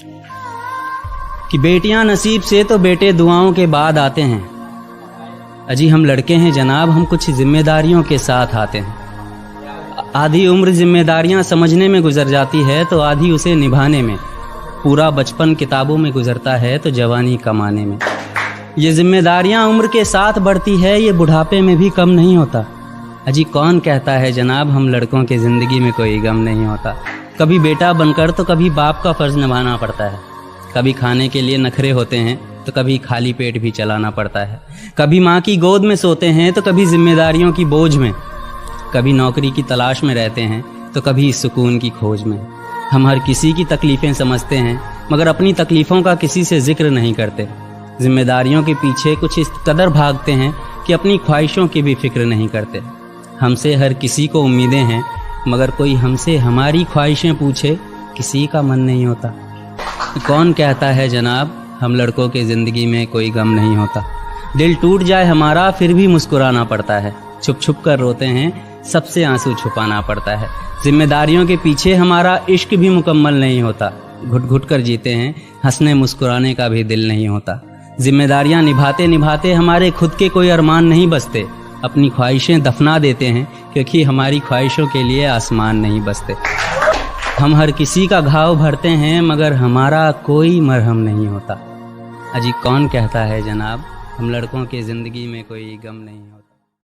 کہ बेटियां नसीब से तो बेटे दुआओं के बाद आते हैं। अजी हम लड़के हैं जनाब, हम कुछ जिम्मेदारियों के साथ आते हैं। आधी उम्र जिम्मेदारियां समझने में गुजर जाती है तो आधी उसे निभाने में। पूरा बचपन किताबों में गुजरता है तो जवानी कमाने में। ये जिम्मेदारियां उम्र के साथ बढ़ती है, ये बुढ़ापे में भी कम नहीं होता। अजी कौन कहता है जनाब हम लड़कों की ज़िंदगी में कोई गम नहीं होता। कभी बेटा बनकर तो कभी बाप का फ़र्ज़ निभाना पड़ता है। कभी खाने के लिए नखरे होते हैं तो कभी खाली पेट भी चलाना पड़ता है। कभी माँ की गोद में सोते हैं तो कभी जिम्मेदारियों की बोझ में। कभी नौकरी की तलाश में रहते हैं तो कभी सुकून की खोज में। हम हर किसी की तकलीफ़ें समझते हैं मगर अपनी तकलीफ़ों का किसी से जिक्र नहीं करते। जिम्मेदारियों के पीछे कुछ इस कदर भागते हैं कि अपनी ख्वाहिशों की भी फिक्र नहीं करते। हमसे हर किसी को उम्मीदें हैं मगर कोई हमसे हमारी ख्वाहिशें पूछे किसी का मन नहीं होता। कौन कहता है जनाब हम लड़कों की ज़िंदगी में कोई गम नहीं होता। दिल टूट जाए हमारा फिर भी मुस्कुराना पड़ता है। छुप छुप कर रोते हैं सबसे आंसू छुपाना पड़ता है। जिम्मेदारियों के पीछे हमारा इश्क भी मुकम्मल नहीं होता। घुट घुट कर जीते हैं, हंसने मुस्कुराने का भी दिल नहीं होता। जिम्मेदारियां निभाते निभाते हमारे खुद के कोई अरमान नहीं बसते। अपनी ख्वाहिशें दफना देते हैं क्योंकि हमारी ख्वाहिशों के लिए आसमान नहीं बसते। हम हर किसी का घाव भरते हैं मगर हमारा कोई मरहम नहीं होता। अजी कौन कहता है जनाब हम लड़कों की ज़िंदगी में कोई गम नहीं होता।